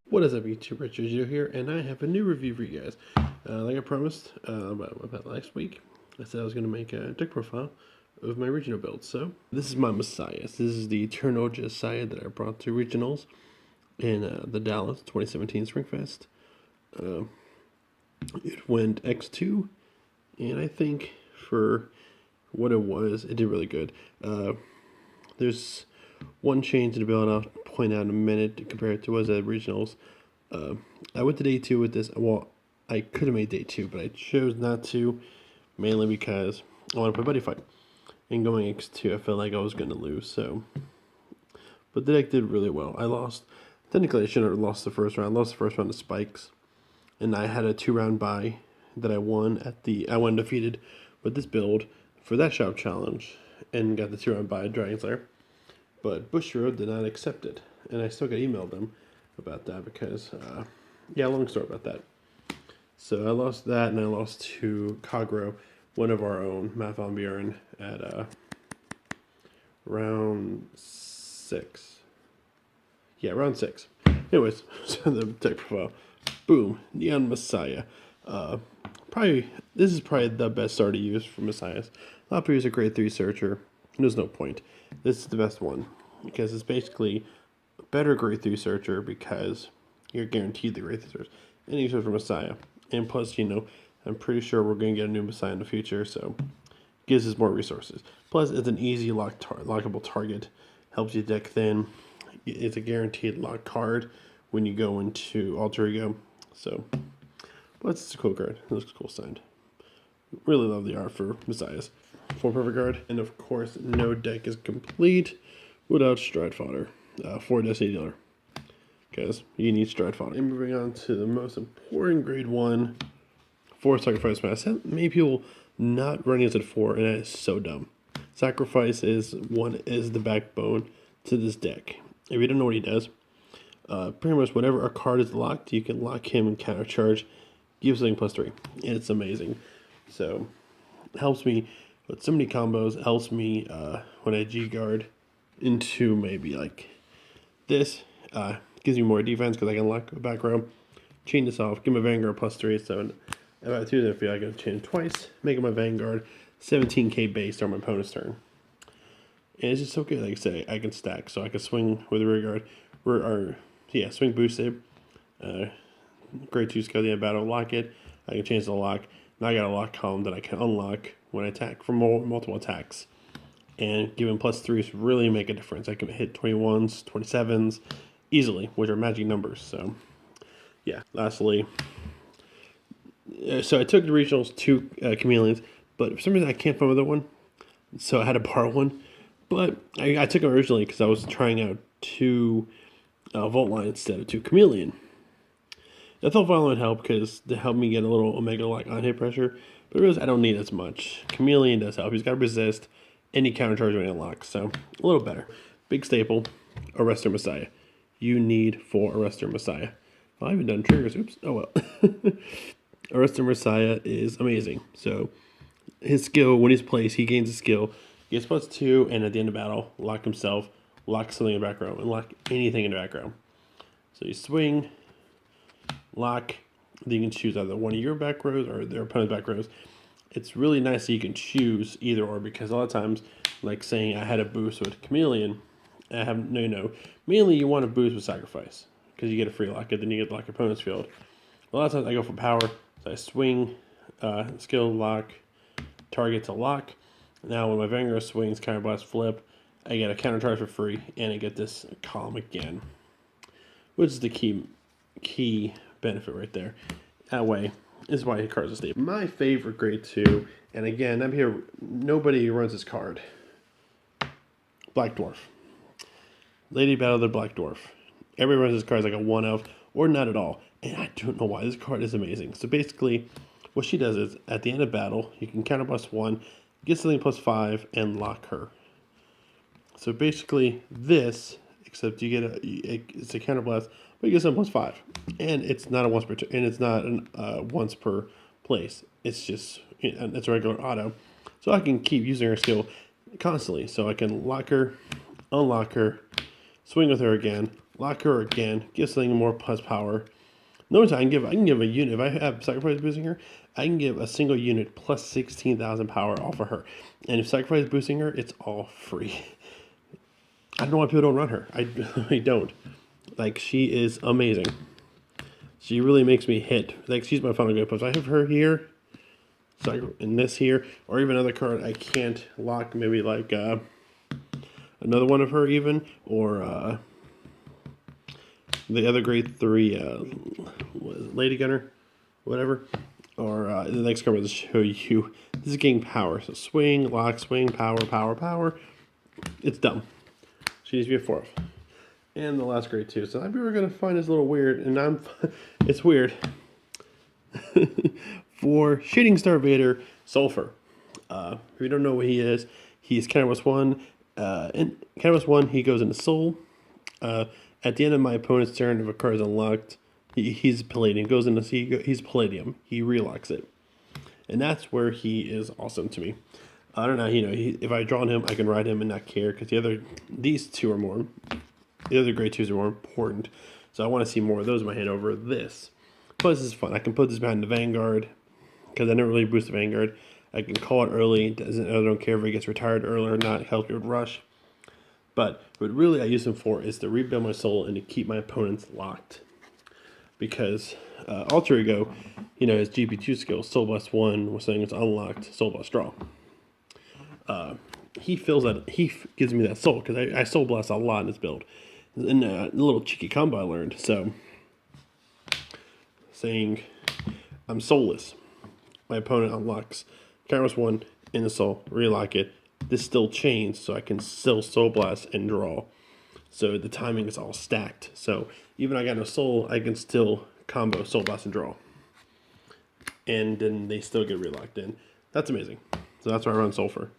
What is up, YouTube? Richard here, and I have a new review for you guys. Like I promised about last week, I said I was going to make a deck profile of my regional build. So this is my Messiah. This is the Eternal Jossiah that I brought to regionals in the Dallas 2017 Springfest. It went X2, and I think for what it was, it did really good. There's one change in the build I'll point out in a minute compared to what was at regionals. I went to day 2 with this. Well, I could have made day 2, but I chose not to, mainly because I want to play buddy fight. And going X2, I felt like I was going to lose. So, but the deck did really well. I lost. Technically, I shouldn't have lost the first round. I lost the first round to Spikes, and I had a 2-round bye that I won at the. I went undefeated with this build for that shop challenge, and got the 2-round bye at Dragon Slayer. But Bushiroad did not accept it, and I still got emailed them about that because, yeah, long story about that. So I lost that, and I lost to Kagro, one of our own, Matt Von Buren, at round 6. Yeah, round 6. Anyways, so the deck profile. Boom, Neon Messiah. This is probably the best start to use for Messiahs. A lot of people use a grade 3 searcher. There's no point. This is the best one because it's basically a better grade 3 searcher because you're guaranteed the grade 3 search. And you search for Messiah. And plus, I'm pretty sure we're going to get a new Messiah in the future, so gives us more resources. Plus, it's an easy lockable target. Helps you deck thin. It's a guaranteed lock card when you go into Alter Ego. So, but it's a cool card. It looks cool signed. Really love the art for Messiahs. 4 Perfect Guard, and of course, no deck is complete without Stride Fodder. 4 Destiny Dealer, because you need Stride Fodder. And moving on to the most important grade 1, 4 Sacrifice Mass. Many people not running this at 4, and that is so dumb. Sacrifice is the backbone to this deck. If you don't know what he does, pretty much whenever a card is locked, you can lock him and counter charge, give something +3, and it's amazing. So, it helps me with so many combos. Helps me when I G-guard into maybe like this. Gives me more defense because I can lock the back row. Chain this off. Give my Vanguard +3. So if I do that, I feel I can chain him twice. Make my Vanguard 17k base on my opponent's turn. And it's just so good. Like I say, I can stack. So I can swing with the rear guard. Swing boosted. Grade 2 skill at the end of battle. Lock it. I can change the lock. Now I got a lock column that I can unlock when I attack for multiple attacks. And giving +3s really make a difference. I can hit 21s, 27s easily, which are magic numbers. So, yeah. Lastly, so I took the regionals 2 chameleons, but for some reason I can't find another one. So I had to borrow one. But I took them originally because I was trying out 2 Volt Line instead of 2 chameleon. I thought Violent would help because to help me get a little Omega like on hit pressure, but really I don't need as much. Chameleon does help. He's got to resist any counter charge when he unlocks, so a little better. Big staple, Arrestor Messiah. You need 4 Arrestor Messiah. Well, I haven't done triggers. Oops. Oh well. Arrestor Messiah is amazing. So his skill, when he's placed, he gains a skill. He gets +2, and at the end of battle, lock himself, lock something in the back row, and lock anything in the back row. So you swing, lock, then you can choose either one of your back rows or their opponent's back rows. It's really nice that you can choose either or, because a lot of times, like saying I had a boost with Chameleon, I have mainly you want to boost with Sacrifice because you get a free lock, and then you get lock your opponent's field. A lot of times I go for power, so I swing, skill lock, target to lock. Now when my Vanguard swings, counter blast flip, I get a counter charge for free, and I get this column again, which is the key benefit right there. That way is why his card's a staple. My favorite grade 2, and again, I'm here, nobody runs this card. Black Dwarf. Lady Battle the Black Dwarf. Everybody runs this card as like a 1-of, or not at all. And I don't know why. This card is amazing. So basically, what she does is, at the end of battle, you can counter +1, get something +5, and lock her. So basically, this, except you get it's a counter blast, but you get something +5, and it's not a once per and it's not once per place. It's just it's a regular auto, so I can keep using her skill constantly. So I can lock her, unlock her, swing with her again, lock her again, give something more plus power. Notice I can give a unit, if I have Sacrifice boosting her, I can give a single unit plus 16,000 power off of her. And if Sacrifice boosting her, it's all free. I don't know why people don't run her. I don't. Like, she is amazing. She really makes me hit. Like, she's my final good post. I have her here, so in this here, or even another card I can't lock, maybe like another one of her even, or the other grade 3, Lady Gunner, whatever. Or the next card will show you. This is getting power. So swing, lock, swing, power, power, power. It's dumb. She needs to be a 4th. And the last grade 2. So we were going to find this a little weird, and it's weird. For Shooting Star Vader, Sulfur. If you don't know what he is, he's Counterblast 1. In Counterblast 1, he goes into Soul. At the end of my opponent's turn, if a card is unlocked, he's Palladium. Goes into he's Palladium. He relocks it, and that's where he is awesome to me. I don't know, if I draw on him, I can ride him and not care because these two are more. The other grade 2s are more important, so I want to see more of those in my hand over this. Plus, this is fun. I can put this behind the Vanguard because I never really boost the Vanguard. I can call it early. I don't care if it gets retired early or not. It helps me with rush. But what really I use him for is to rebuild my soul and to keep my opponents locked. Because Alter Ego, his GP2 skill, Soul Blast 1, was saying it's unlocked, Soul Blast Draw. He feels that, he gives me that soul, because I Soul Blast a lot in this build. And a little cheeky combo I learned, so. Saying, I'm soulless. My opponent unlocks Kairos 1 in the soul, relock it. This still chains, so I can still Soul Blast and draw. So the timing is all stacked. So even I got no soul, I can still combo Soul Blast and draw. And then they still get relocked in. That's amazing. So that's why I run Sulfur.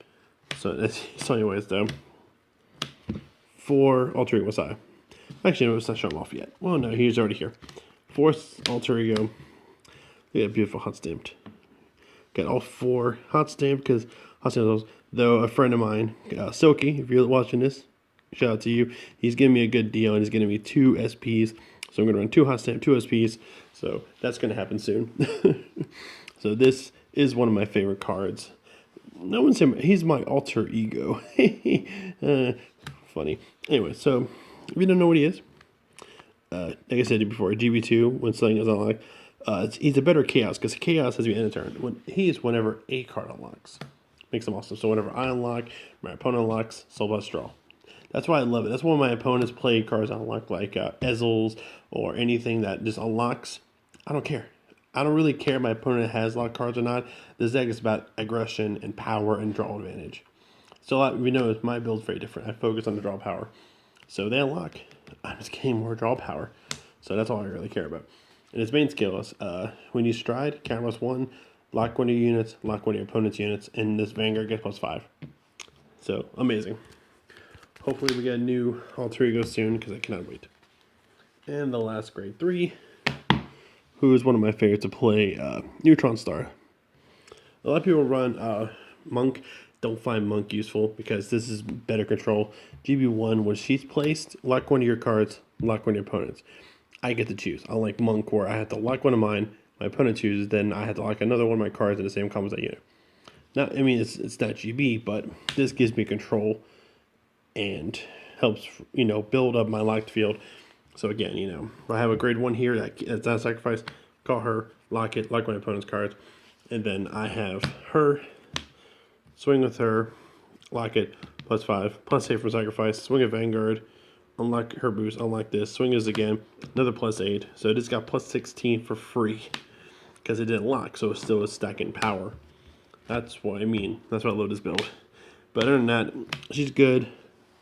So anyways, though, for Alter Ego Messiah. Actually, no, let's not show him off yet. Well, no, he's already here. 4th Alter Ego. Look at that beautiful hot stamped. Got all 4 hot stamped because hot stamped. Though a friend of mine, Silky, if you're watching this, shout out to you. He's giving me a good deal and he's giving me 2 SPs. So I'm going to run 2 hot stamp, 2 SPs. So that's going to happen soon. So this is one of my favorite cards. No one's saying he's my alter ego. Funny. Anyway, so if you don't know what he is, like I said before, GB2 when something is unlocked, he's a better Chaos because Chaos has to be end of turn. He is whenever a card unlocks. Makes them awesome. So whenever I unlock, my opponent unlocks, Soul Blast Draw. That's why I love it. That's why my opponents play cards unlock like Ezzels or anything that just unlocks. I don't care. I don't really care if my opponent has locked cards or not. This deck is about aggression and power and draw advantage. So we know my build's very different. I focus on the draw power. So they unlock. I'm just getting more draw power. So that's all I really care about. And his main skill is when you stride, Counterblast 1, lock one of your units, lock one of your opponent's units, and this Vanguard gets +5. So, amazing. Hopefully we get a new Alter Ego soon, because I cannot wait. And the last grade 3, who is one of my favorites to play, Neutron Star. A lot of people run Monk, don't find Monk useful, because this is better control. GB1, when she's placed, lock one of your cards, lock one of your opponents. I get to choose. Unlike Monk, where I have to lock one of mine, my opponent chooses, then I have to lock another one of my cards in the same combo as that unit. Now, I mean, it's not GB, but this gives me control and helps, build up my locked field. So again, I have a grade 1 here that's not sacrifice. Call her, lock it, lock my opponent's cards, and then I have her, swing with her, lock it, +5, +8 for sacrifice, swing at Vanguard, unlock her boost, unlock this, swing is again, another +8. So it just got +16 for free because it didn't lock, so it still is stacking power. That's what I mean. That's why I love this build. But other than that, she's good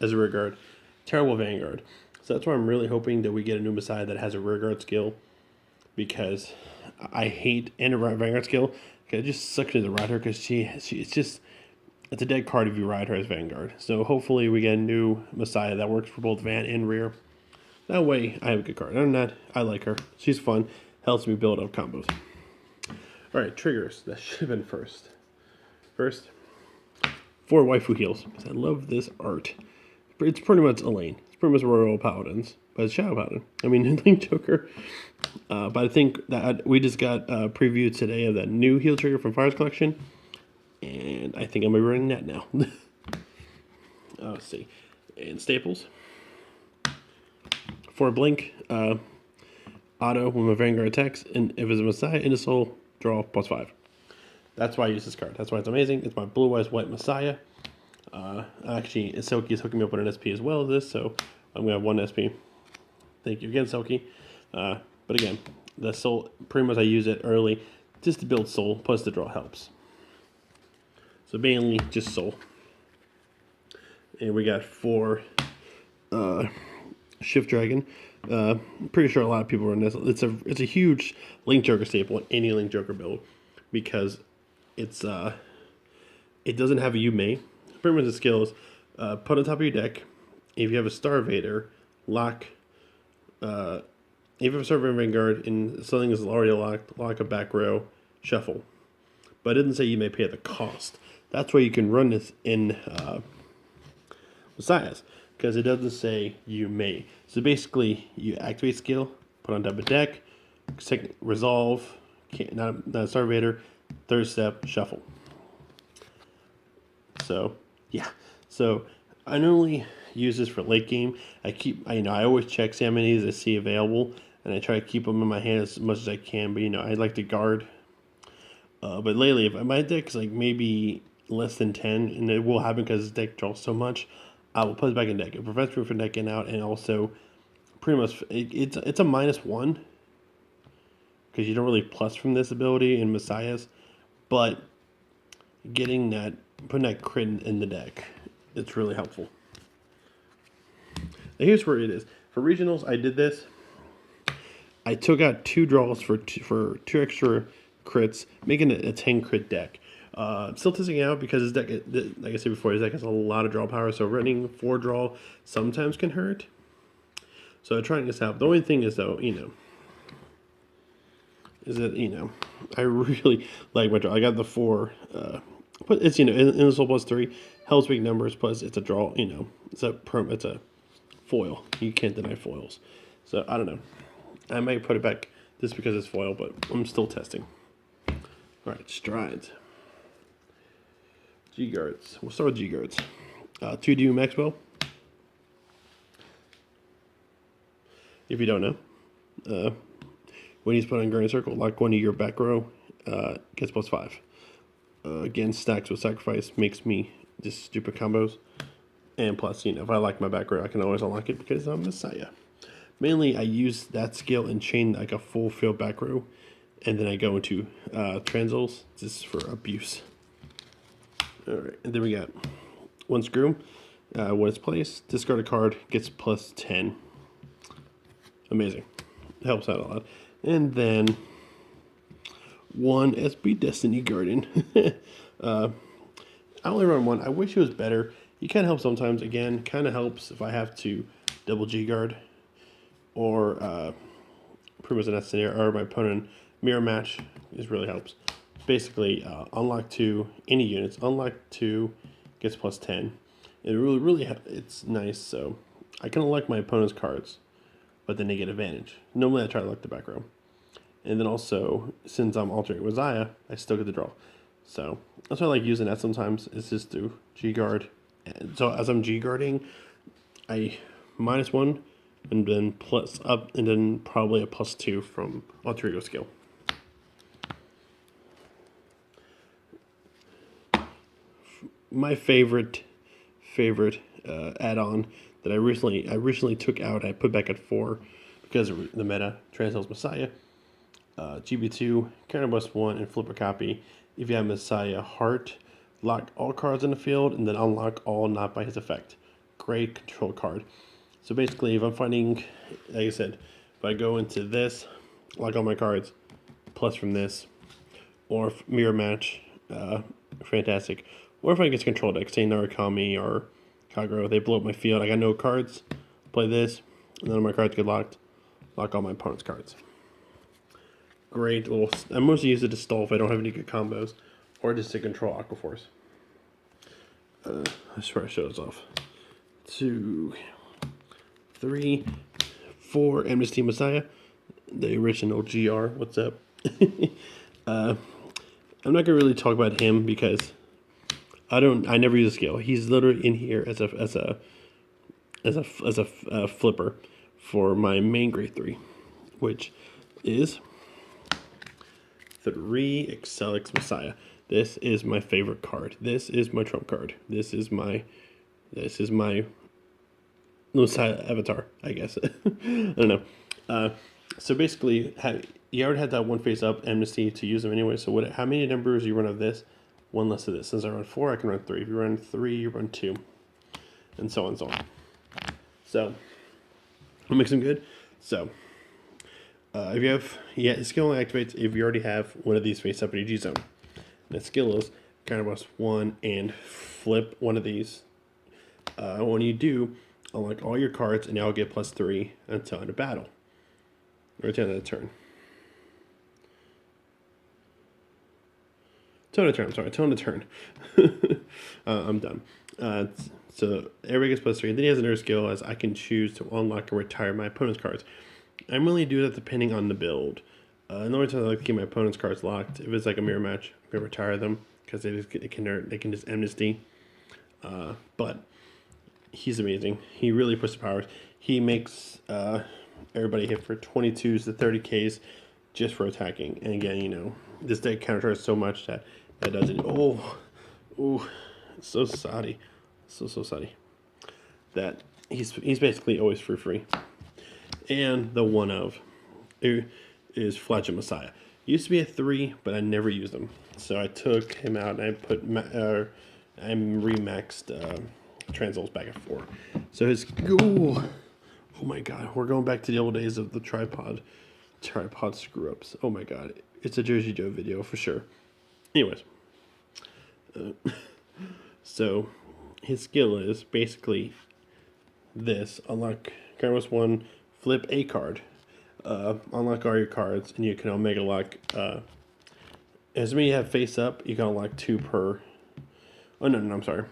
as a rear guard. Terrible Vanguard. So that's why I'm really hoping that we get a new Messiah that has a rear guard skill, because I hate a Vanguard skill. It just sucks me to ride her because it's a dead card if you ride her as Vanguard. So hopefully we get a new Messiah that works for both Van and rear. That way I have a good card. Other than that, I like her. She's fun. Helps me build up combos. Alright, triggers. That should have been first. First, 4 waifu heals. Because I love this art. It's pretty much Elaine. It's pretty much Royal Paladins, but it's Shadow Paladin. I mean, Link Joker. But I think that we just got a preview today of that new heal trigger from Fire's Collection, and I think I'm gonna be running that now. Let's see, and staples for Blink, auto when my Vanguard attacks, and if it's a Messiah in the soul, draw +5. That's why I use this card. That's why it's amazing. It's my Blue Eyes White Messiah. Actually, Silky is hooking me up with an SP as well as this, so I'm gonna have 1 SP. Thank you again, Silky. But again, the soul, pretty much I use it early just to build soul, plus the draw helps. So mainly just soul. And we got 4 Shift Dragon. Pretty sure a lot of people run this. It's a huge Link Joker staple in any Link Joker build because it doesn't have a you may. Pretty much the skill is put on top of your deck. If you have a Star Vader, lock. If you have a Star Vader Vanguard and something is already locked, lock a back row, shuffle. But it didn't say you may pay at the cost. That's why you can run this in Messiahs, because it doesn't say you may. So basically, you activate skill, put on top of deck, second resolve, not a Star Vader, third step, shuffle. So yeah, so I normally use this for late game. I always check Salmonies I see available, and I try to keep them in my hand as much as I can. But I like to guard. But lately, if my deck is like maybe less than 10, and it will happen because this deck draws so much, I will put it back in deck. It prevents me from decking out, and also pretty much it's a -1 because you don't really plus from this ability in Messiahs, but putting that crit in the deck, it's really helpful. Now here's where it is. For regionals, I did this. I took out 2 draws for 2 extra crits, making it a 10 crit deck. Still testing it out because his deck, like I said before, his deck has a lot of draw power, so running 4 draw sometimes can hurt. So I'm trying this out. The only thing is though, is that, I really like my draw. I got the 4, but it's, in the soul +3, Hell's big numbers, plus it's a draw, it's a foil. You can't deny foils. So I don't know. I might put it back just because it's foil, but I'm still testing. All right, strides. G-Guards. We'll start with G-Guards. 2D Maxwell. If you don't know, when he's put on Guardian Circle, lock 1 of your back row, gets +5. Again, stacks with Sacrifice makes me just stupid combos. And plus, if I like my back row, I can always unlock it because I'm Messiah. Mainly, I use that skill and chain like a full field back row, and then I go into Transils just for abuse. Alright, and then we got 1 Screw. When it's placed, discard a card, gets +10. Amazing. Helps out a lot. And then 1 SB Destiny Guardian. I only run 1. I wish it was better. You can help sometimes. Again, kind of helps if I have to double G-Guard. Or pretty much in that scenario, or my opponent mirror match. This really helps. Basically, unlock 2, any units, unlock 2, gets +10. It really, it's nice. So I can unlock my opponent's cards, but then they get advantage. Normally, I try to lock the back row, and then also since I'm altering Jossiah, I still get the draw. So that's why I like using that sometimes. Is just to G-Guard. And so as I'm G-Guarding, I -1, and then plus up, and then probably a +2 from alter ego skill. My favorite add-on that I recently took out, I put back at 4 because of the meta, Transils Messiah, GB2, counter +1, and flip a copy. If you have Messiah Heart, lock all cards in the field, and then unlock all not by his effect. Great control card. So basically, if I'm finding, like I said, if I go into this, lock all my cards, plus from this, or mirror match, fantastic. Or if I get control deck, say Narukami or Kagero, they blow up my field. I got no cards. Play this, and then my cards get locked. Lock all my opponent's cards. Great little. I mostly use it to stall if I don't have any good combos, or just to control Aquaforce. I swear I showed this off. 2, 3, 4 Amnesty Messiah, the original GR. What's up? I'm not gonna really talk about him because I never use a skill. He's literally in here as a flipper for my main grade 3, which is 3 Excelix Messiah. This is my favorite card. This is my trump card. This is my Messiah avatar, I guess. I don't know. So basically, you already had that one face up amnesty to use them anyway. So how many numbers you run of this? One less of this. Since I run 4, I can run 3. If you run 3, you run 2, and so on and so on. So what makes them good? So if you have, the skill only activates if you already have one of these face up in your G zone. And the skill is counterblast 1 and flip one of these. When you do, unlock all your cards, and now I'll get +3 until end of battle. Or until end of the turn. Tone of turn. I'm done. So everybody gets +3. And then he has another skill as I can choose to unlock or retire my opponent's cards. I'm willing to do that depending on the build. The only time I like to keep my opponent's cards locked, if it's like a mirror match, I'm gonna retire them because they can just amnesty. But he's amazing. He really puts the powers. He makes everybody hit for 22s to 30Ks just for attacking. And again, this deck counters so much that does it. Oh, it's so soddy, so soddy. That he's basically always for free. And the one of is Flagell Messiah. Used to be a 3, but I never used them. So I took him out and I put I remaxed Transols back at 4. So his oh my god, we're going back to the old days of the tripod screw ups. Oh my god, it's a Jersey Joe video for sure. Anyways, so his skill is basically this: unlock card 1, flip a card, unlock all your cards, and you can omega lock. As many you have face up, you can unlock 2 per. Oh no, I'm sorry.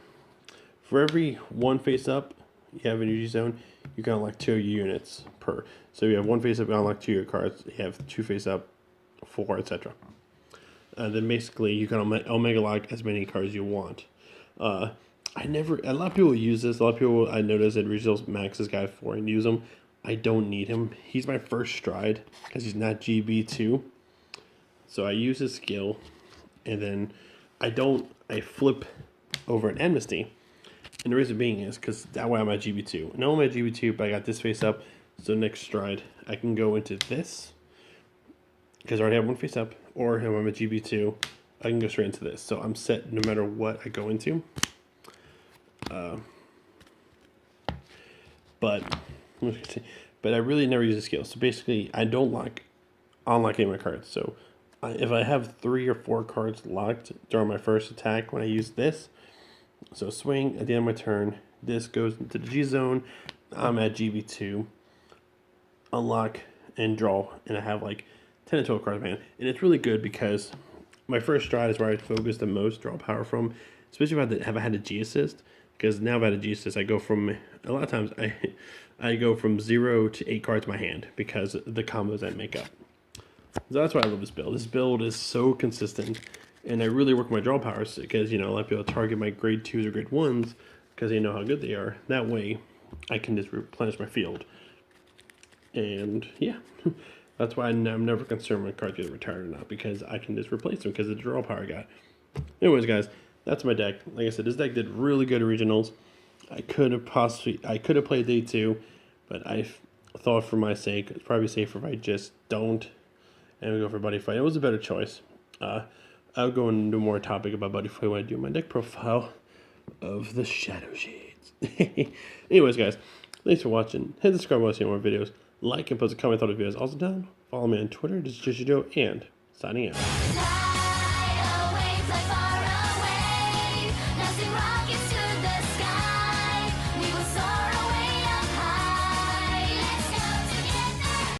For every 1 face up you have in your G zone, you can unlock 2 units per. So you have 1 face up, you unlock 2 of your cards. You have 2 face up, 4, etc. Then basically you can omega lock as many cards you want. A lot of people use this. A lot of people I notice at regionals max this guy 4 and use him. I don't need him. He's my first stride because he's not GB2. So I use his skill, and then I flip over an amnesty. And the reason being is because that way I'm at GB2. No, I'm at GB2, but I got this face up. So next stride, I can go into this because I already have 1 face up, or if I'm at GB2, I can go straight into this. So I'm set no matter what I go into. But I really never use the skill. So basically, I don't unlock any of my cards. So if I have 3 or 4 cards locked during my first attack when I use this, so swing at the end of my turn, this goes into the G zone, I'm at GB2, unlock and draw, and I have like 10 to 12 cards in my hand. And it's really good because my first stride is where I focus the most draw power from, especially if I had a G assist, because now if I had a G assist, I go from, a lot of times I go from 0 to 8 cards in my hand because of the combos that make up. So that's why I love this build. This build is so consistent, and I really work my draw powers because, a lot of people target my grade 2s or grade 1s because they know how good they are. That way, I can just replenish my field. And, yeah, that's why I'm never concerned when cards get retired or not, because I can just replace them because of the draw power I got. Anyways, guys, that's my deck. Like I said, this deck did really good originals. I could have played day 2, but I thought for my sake, it's probably safer if I just don't and we go for Buddy Fight. It was a better choice. I'll go into more topic about Buddy Fight when I do my deck profile of the Shadow Shades. Anyways, guys, thanks for watching. Hit the subscribe button to see more videos. Like and post a comment on the videos. Also down, follow me on Twitter. This is Joe, and signing out.